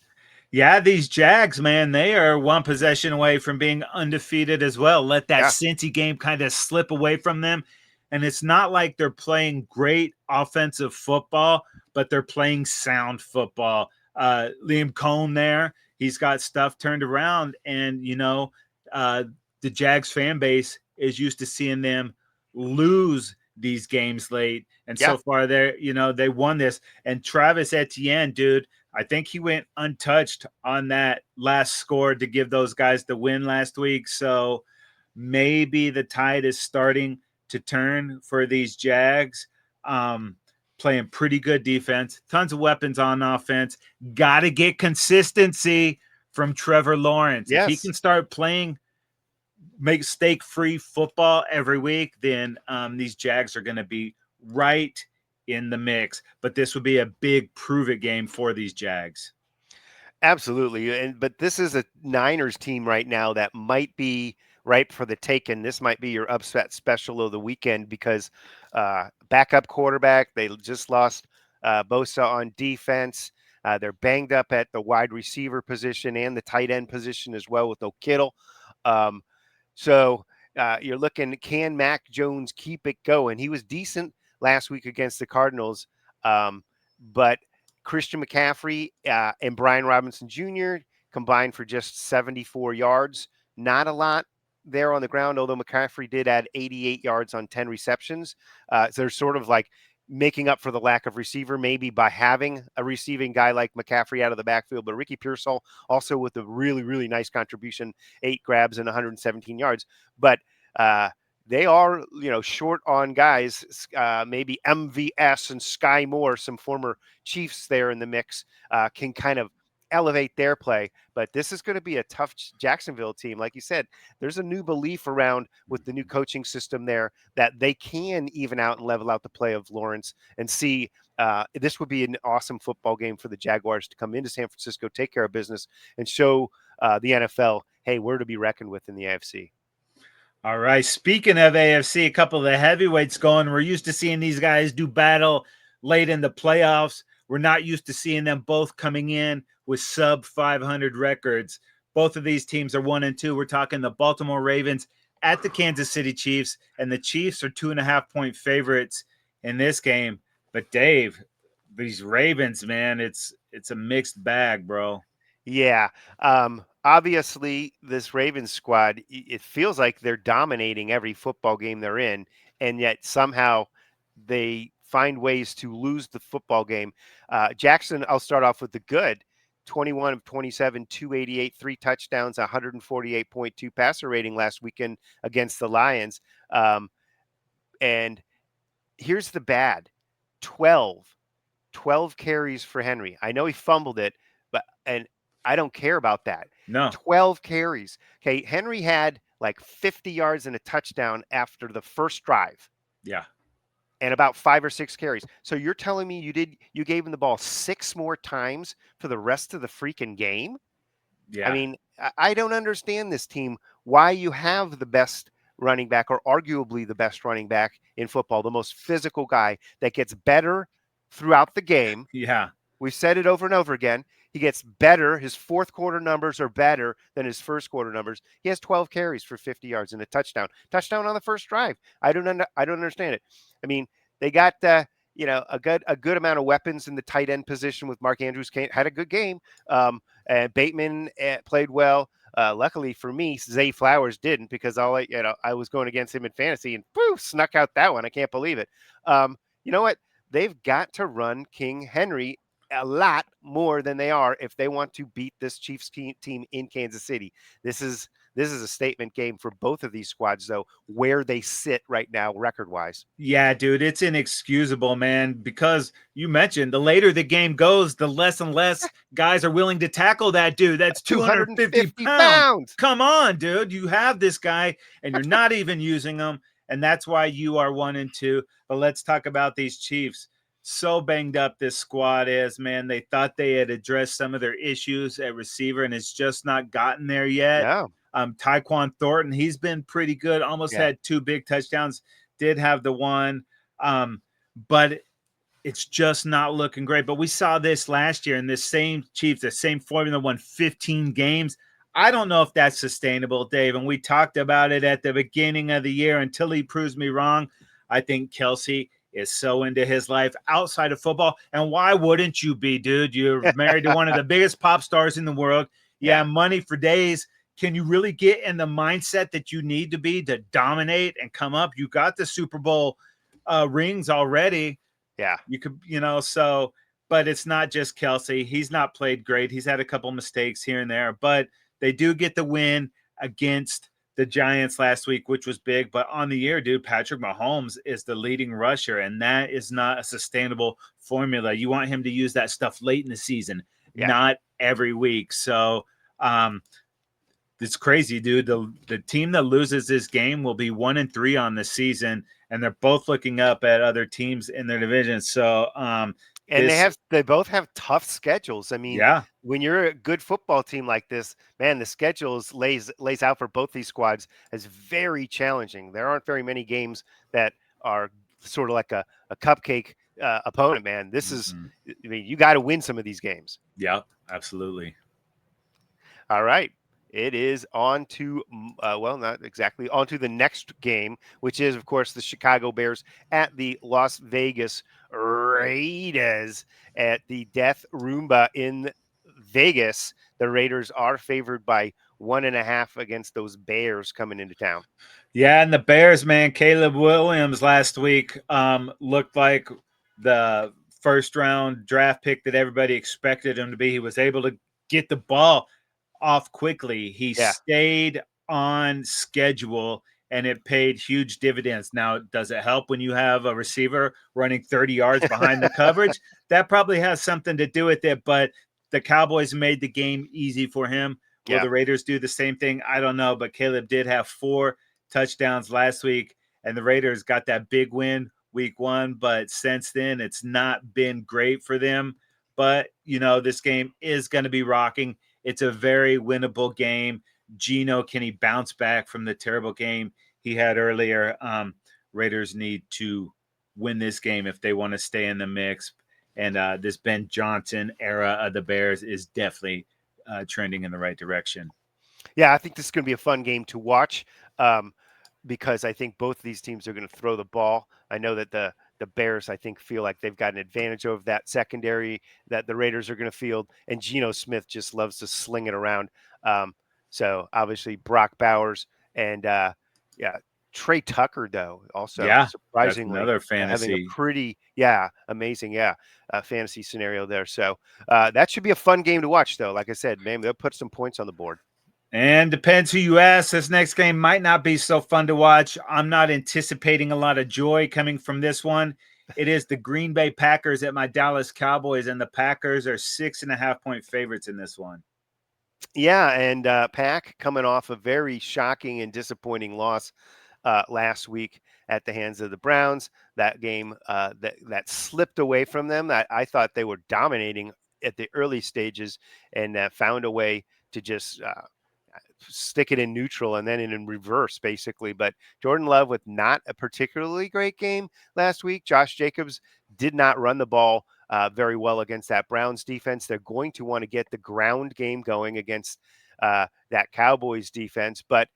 Yeah, these Jags, man, they are one possession away from being undefeated as well. Let that Cincy game kind of slip away from them. And it's not like they're playing great offensive football, but they're playing sound football. Liam Cohn there, he's got stuff turned around. And, the Jags fan base is used to seeing them lose these games late. And so far, they won this. And Travis Etienne, dude, I think he went untouched on that last score to give those guys the win last week. So maybe the tide is starting to turn for these Jags. Playing pretty good defense, tons of weapons on offense. Got to get consistency from Trevor Lawrence. Yes. If he can start playing mistake-free football every week, then these Jags are going to be right in the mix. But this would be a big prove-it game for these Jags. Absolutely. But this is a Niners team right now that might be ripe for the taking. This might be your upset special of the weekend because backup quarterback, they just lost Bosa on defense. They're banged up at the wide receiver position and the tight end position as well with no Kittle. So you're looking, can Mac Jones keep it going? He was decent last week against the Cardinals, but Christian McCaffrey and Brian Robinson Jr. combined for just 74 yards. Not a lot there on the ground, although McCaffrey did add 88 yards on 10 receptions. So they're sort of like making up for the lack of receiver, maybe by having a receiving guy like McCaffrey out of the backfield. But Ricky Pearsall also with a really, really nice contribution, 8 grabs and 117 yards. But they are, short on guys, maybe MVS and Sky Moore, some former Chiefs there in the mix, can kind of elevate their play. But this is going to be a tough Jacksonville team. Like you said, there's a new belief around with the new coaching system there that they can even out and level out the play of Lawrence and see. This would be an awesome football game for the Jaguars to come into San Francisco, take care of business, and show the NFL, hey, we're to be reckoned with in the AFC. All right. Speaking of AFC, a couple of the heavyweights going. We're used to seeing these guys do battle late in the playoffs. We're not used to seeing them both coming in with sub 500 records. Both of these teams are 1-2. We're talking the Baltimore Ravens at the Kansas City Chiefs, and the Chiefs are 2.5-point favorites in this game. But Dave, these Ravens, man, it's a mixed bag, bro. Yeah. Obviously, this Ravens squad, it feels like they're dominating every football game they're in, and yet somehow they find ways to lose the football game. Jackson, I'll start off with the good. 21 of 27, 288, 3 touchdowns, 148.2 passer rating last weekend against the Lions. Um, and here's the bad 12 12 carries for Henry. I know he fumbled it, but and I don't care about that. No. 12 carries. Okay, Henry had like 50 yards and a touchdown after the first drive Yeah. and about 5 or 6 carries. So you're telling me you gave him the ball 6 more times for the rest of the freaking game? I Yeah. mean, I don't understand this team. Why you have the best running back, or arguably the best running back in football, the most physical guy that gets better throughout the game. Yeah. We've said it over and over again. He gets better. His fourth quarter numbers are better than his first quarter numbers. He has 12 carries for 50 yards and a touchdown. Touchdown on the first drive. I don't understand it. I mean, they got a good amount of weapons in the tight end position with Mark Andrews. Had a good game. And Bateman played well. Luckily for me, Zay Flowers didn't, because I was going against him in fantasy and poof, snuck out that one. I can't believe it. You know what? They've got to run King Henry a lot more than they are if they want to beat this Chiefs team in Kansas City. This is a statement game for both of these squads, though, where they sit right now record-wise. Yeah, dude, it's inexcusable, man, because you mentioned the later the game goes, the less and less guys are willing to tackle that dude. That's 250 250 pounds. pounds. Come on, dude. You have this guy and you're not even using him. And that's why you are 1-2. But let's talk about these Chiefs. So banged up this squad is, man. They thought they had addressed some of their issues at receiver, and it's just not gotten there yet. No. Tyquan Thornton, he's been pretty good. Almost Yeah. had 2 big touchdowns. Did have the one, but it's just not looking great. But we saw this last year in this same Chiefs, the same formula, won 15 games. I don't know if that's sustainable, Dave. And we talked about it at the beginning of the year. Until he proves me wrong, I think Kelsey is so into his life outside of football. And why wouldn't you be, dude? You're married to one of the biggest pop stars in the world. Yeah, money for days. Can you really get in the mindset that you need to be to dominate and come up? You got the Super Bowl rings already. Yeah. You could, so, but it's not just Kelsey. He's not played great. He's had a couple mistakes here and there, but they do get the win against the Giants last week, which was big. But on the year, dude, Patrick Mahomes is the leading rusher, and that is not a sustainable formula. You want him to use that stuff late in the season, not every week. So, it's crazy, dude. The team that loses this game will be 1-3 on the season, and they're both looking up at other teams in their division. So, and they both have tough schedules. I mean, when you're a good football team like this, man, the schedules lays out for both these squads as very challenging. There aren't very many games that are sort of like a cupcake opponent, man. This is, I mean, you got to win some of these games. Yeah, absolutely. All right. It is on to, not exactly, on to the next game, which is, of course, the Chicago Bears at the Las Vegas Raiders at the Death Roomba in Vegas. The Raiders are favored by 1.5 against those Bears coming into town. Yeah, and the Bears, man, Caleb Williams last week looked like the first-round draft pick that everybody expected him to be. He was able to get the ball off quickly. He stayed on schedule, and it paid huge dividends. Now, does it help when you have a receiver running 30 yards behind the coverage? That probably has something to do with it, but the Cowboys made the game easy for him. Will the Raiders do the same thing? I don't know, but Caleb did have 4 touchdowns last week, and the Raiders got that big win week 1, but since then it's not been great for them. But, this game is going to be rocking. It's a very winnable game. Geno, can he bounce back from the terrible game he had earlier? Raiders need to win this game if they want to stay in the mix. And this Ben Johnson era of the Bears is definitely trending in the right direction. Yeah, I think this is going to be a fun game to watch because I think both of these teams are going to throw the ball. I know that the the Bears, I think, feel like they've got an advantage over that secondary that the Raiders are going to field. And Geno Smith just loves to sling it around. So obviously Brock Bowers and Trey Tucker, though, also Yeah, that's surprisingly another having a fantasy. pretty, amazing, fantasy scenario there. So that should be a fun game to watch, though. Like I said, man, they'll put some points on the board. And depends who you ask. This next game might not be so fun to watch. I'm not anticipating a lot of joy coming from this one. It is the Green Bay Packers at my Dallas Cowboys, and the Packers are 6.5-point favorites in this one. Yeah, and Pack coming off a very shocking and disappointing loss last week at the hands of the Browns. That game that slipped away from them. That I thought they were dominating at the early stages, and found a way to just stick it in neutral and then in reverse, basically. But Jordan Love with not a particularly great game last week. Josh Jacobs did not run the ball very well against that Browns defense. They're going to want to get the ground game going against that Cowboys defense. But,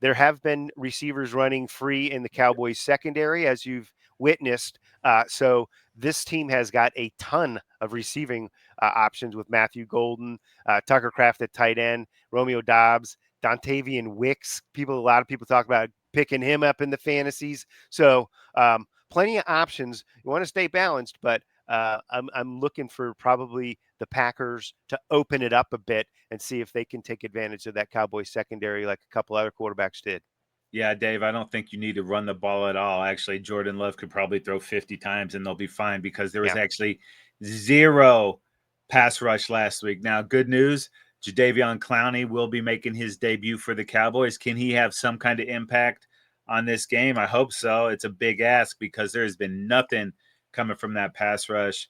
there have been receivers running free in the Cowboys secondary, as you've witnessed. So this team has got a ton of receiving options with Matthew Golden, Tucker Kraft at tight end, Romeo Dobbs, Dontavian Wicks. A lot of people talk about picking him up in the fantasies. So plenty of options. You want to stay balanced, but I'm looking for probably the Packers to open it up a bit and see if they can take advantage of that Cowboys secondary like a couple other quarterbacks did. Yeah, Dave, I don't think you need to run the ball at all. Actually, Jordan Love could probably throw 50 times and they'll be fine because there was actually 0 pass rush last week. Now, good news, Jadeveon Clowney will be making his debut for the Cowboys. Can he have some kind of impact on this game? I hope so. It's a big ask because there has been nothing coming from that pass rush.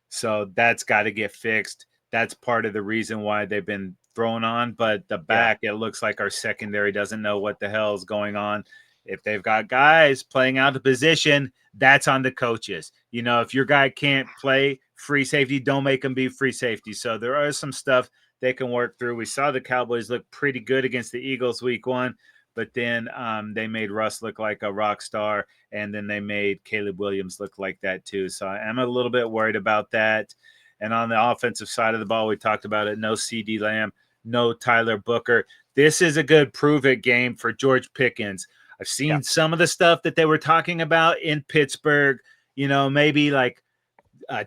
So that's got to get fixed. That's part of the reason why they've been thrown on. But the back, it looks like our secondary doesn't know what the hell is going on. If they've got guys playing out of position, that's on the coaches. If your guy can't play free safety, don't make him be free safety. So there is some stuff they can work through. We saw the Cowboys look pretty good against the Eagles week 1, but then they made Russ look like a rock star, and then they made Caleb Williams look like that too. So I'm a little bit worried about that. And on the offensive side of the ball, we talked about it. No CeeDee Lamb, no Tyler Booker. This is a good prove-it game for George Pickens. I've seen some of the stuff that they were talking about in Pittsburgh, maybe like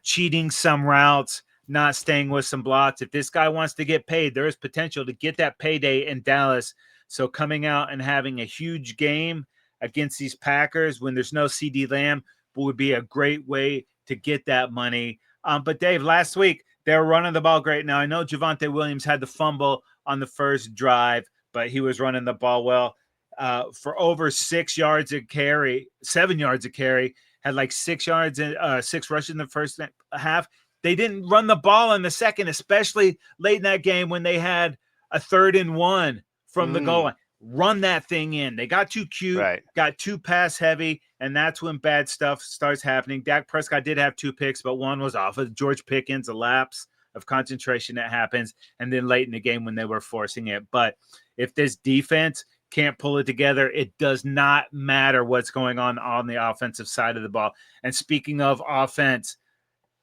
cheating some routes, not staying with some blocks. If this guy wants to get paid, there is potential to get that payday in Dallas. So coming out and having a huge game against these Packers when there's no CeeDee Lamb would be a great way to get that money. But Dave, last week they were running the ball great. Now I know Javonte Williams had the fumble on the first drive, but he was running the ball well for over 6 yards a carry, 7 yards a carry, had like 6 yards and 6 rushes in the first half. They didn't run the ball in the second, especially late in that game when they had a 3rd and 1 from the goal line. Run that thing in. They got too cute, got too pass heavy, and that's when bad stuff starts happening. Dak Prescott did have 2 picks, but one was off of George Pickens, a lapse of concentration that happens, and then late in the game when they were forcing it. But if this defense can't pull it together, it does not matter what's going on the offensive side of the ball. And speaking of offense,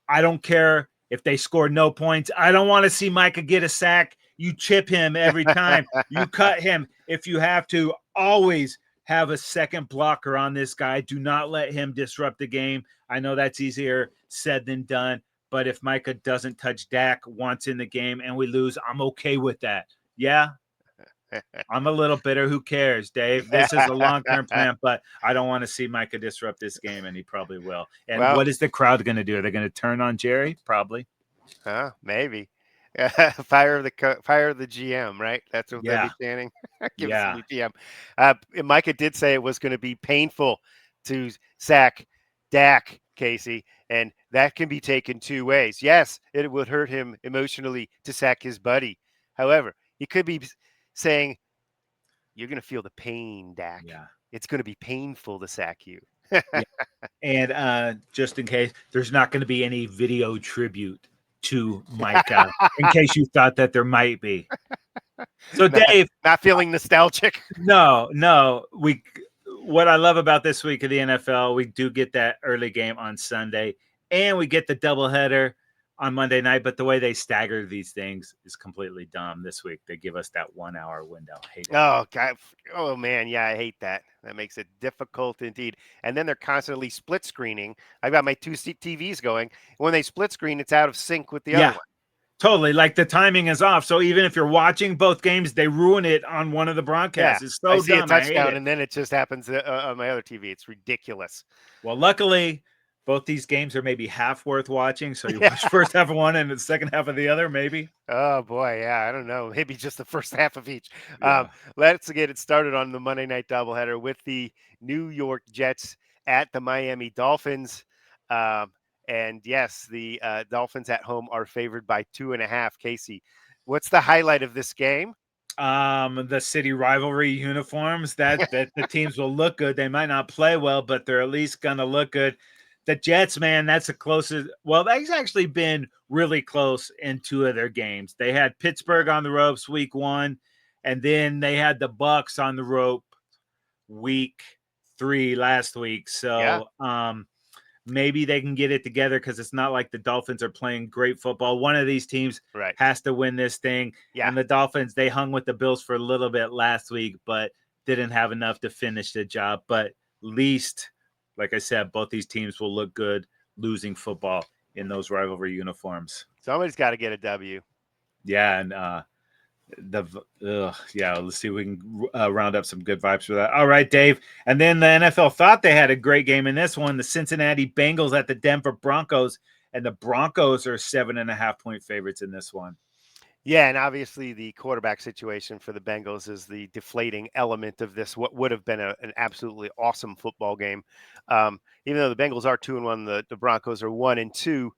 I don't care if they score no points. I don't want to see Micah get a sack. You chip him every time. You cut him if you have to. Always have a second blocker on this guy. Do not let him disrupt the game. I know that's easier said than done, but if Micah doesn't touch Dak once in the game and we lose, I'm okay with that. Yeah, I'm a little bitter. Who cares, Dave? This is a long-term plan, but I don't want to see Micah disrupt this game, and he probably will. And what is the crowd going to do? Are they going to turn on Jerry? Probably. Maybe. Fire the GM, right? That's what they'll be chanting. Give us a new GM. Micah did say it was going to be painful to sack Dak, Casey, and that can be taken 2 ways. Yes, it would hurt him emotionally to sack his buddy. However, he could be saying, "You're going to feel the pain, Dak. Yeah. It's going to be painful to sack you." And just in case, there's not going to be any video tribute to Micah, in case you thought that there might be. So, Dave, not feeling nostalgic. No, what I love about this week of the NFL, we do get that early game on Sunday, and we get the doubleheader on Monday night. But the way they stagger these things is completely dumb. This week they give us that 1 hour window. Hate it. Oh God! Oh man, yeah, I hate that. That makes it difficult indeed. And then they're constantly split screening. I've got my two TVs going. When they split screen, it's out of sync with the other Yeah, one. totally. Like the timing is off. So even if you're watching both games, they ruin it on one of the Yeah, broadcasts. It's I so see a dumb. I hate touchdown, it. and then it just happens on my other TV. It's ridiculous. Well, luckily, both these games are maybe half worth watching. So you Yeah. watch first half of one and the second half of the other, maybe. Oh boy, yeah, I don't know. Maybe just the first half of each. Yeah. Let's get it started on the Monday night doubleheader with the New York Jets at the Miami Dolphins. Um, and yes, the Dolphins at home are favored by 2.5. Casey, what's the highlight of this game? The city rivalry uniforms that the teams will look good. They might not play well, but they're at least gonna look good. The Jets, man, that's the closest. Well, that's actually been really close in two of their games. They had Pittsburgh on the ropes week 1, and then they had the Bucks on the rope week 3 last week. Yeah, So maybe they can get it together because it's not like the Dolphins are playing great football. One of these teams right. has to win this thing. Yeah, And the Dolphins, they hung with the Bills for a little bit last week, but didn't have enough to finish the job. But at least, like I said, both these teams will look good losing football in those rivalry uniforms. somebody's got to get a W. Yeah, and yeah, let's see if we can round up some good vibes for that. All right, Dave. And then the NFL thought they had a great game in this one. The Cincinnati Bengals at the Denver Broncos, and the Broncos are 7.5-point favorites in this one. Yeah, and obviously the quarterback situation for the Bengals is the deflating element of this. What would have been an absolutely awesome football game, even though the Bengals are 2-1, the Broncos are 1-2.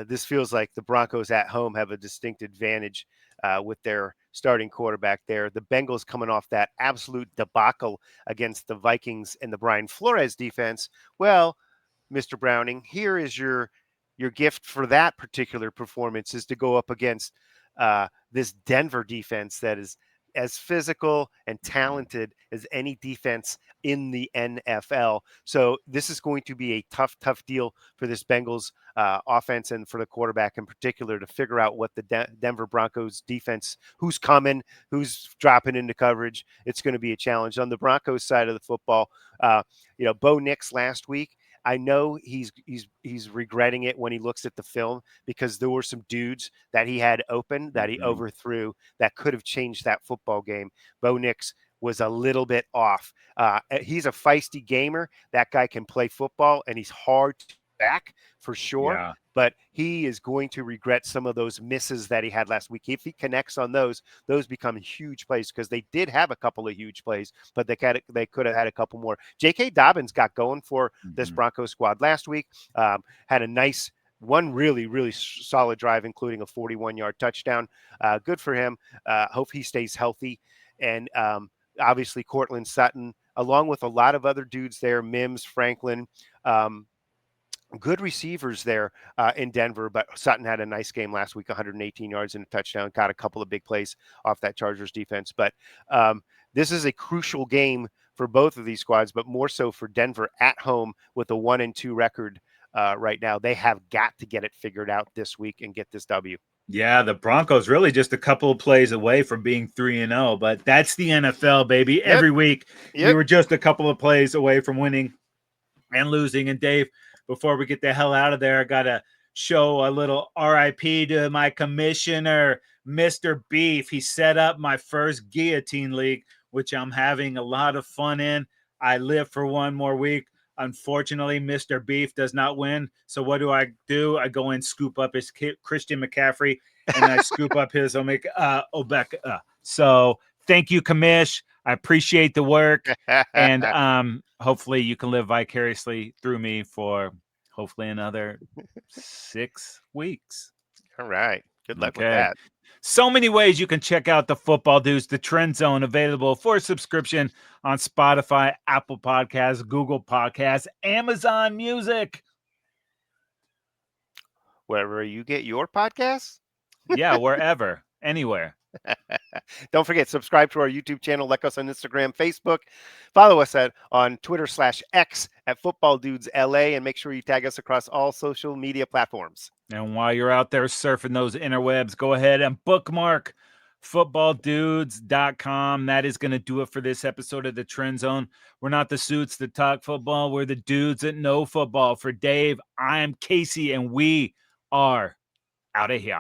This feels like the Broncos at home have a distinct advantage with their starting quarterback there. The Bengals coming off that absolute debacle against the Vikings and the Brian Flores defense. Well, Mr. Browning, here is your gift for that particular performance is to go up against this Denver defense that is as physical and talented as any defense in the NFL. So this is going to be a tough deal for this Bengals offense and for the quarterback in particular to figure out what the Denver Broncos defense, who's coming, who's dropping into coverage. It's going to be a challenge on the Broncos side of the football. Bo Nix last week. I know he's regretting it when he looks at the film because there were some dudes that he had open that he overthrew that could have changed that football game. Bo Nix was a little bit off. He's a feisty gamer. That guy can play football, and he's hard to back for sure. Yeah. But he is going to regret some of those misses that he had last week. If he connects on those become huge plays because they did have a couple of huge plays, but they could have had a couple more. J.K. Dobbins got going for this Broncos squad last week. Had a nice one really solid drive, including a 41-yard touchdown. Good for him. Hope he stays healthy. And obviously Cortland Sutton, along with a lot of other dudes there, Mims, Franklin, good receivers there in Denver, but Sutton had a nice game last week, 118 yards and a touchdown, got a couple of big plays off that Chargers defense. But this is a crucial game for both of these squads, but more so for Denver at home with a 1-2 record right now. They have got to get it figured out this week and get this W. Yeah, the Broncos really just a couple of plays away from being 3-0, but that's the NFL, baby. Yep. Every week you Yep. were just a couple of plays away from winning and losing. And Dave, before we get the hell out of there, I got to show a little RIP to my commissioner, Mr. Beef. He set up my first guillotine league, which I'm having a lot of fun in. I live for one more week. Unfortunately, Mr. Beef does not win. So what do? I go and scoop up his Christian McCaffrey, and I scoop up his Obeka. So thank you, Commish. I appreciate the work. And hopefully you can live vicariously through me for hopefully another 6 weeks. All right. Good luck with that. So many ways you can check out the Football Dudes, the Trendzone, available for subscription on Spotify, Apple Podcasts, Google Podcasts, Amazon Music. Wherever you get your podcasts? Yeah, wherever, anywhere. Don't forget, subscribe to our YouTube channel. Like us on Instagram, Facebook. Follow us on Twitter/X at Football Dudes LA, and make sure you tag us across all social media platforms. And while you're out there surfing those interwebs, go ahead and bookmark footballdudes.com. That is going to do it for this episode of the Trend Zone. We're not the suits that talk football. We're the dudes that know football. For Dave, I am Casey, and we are out of here.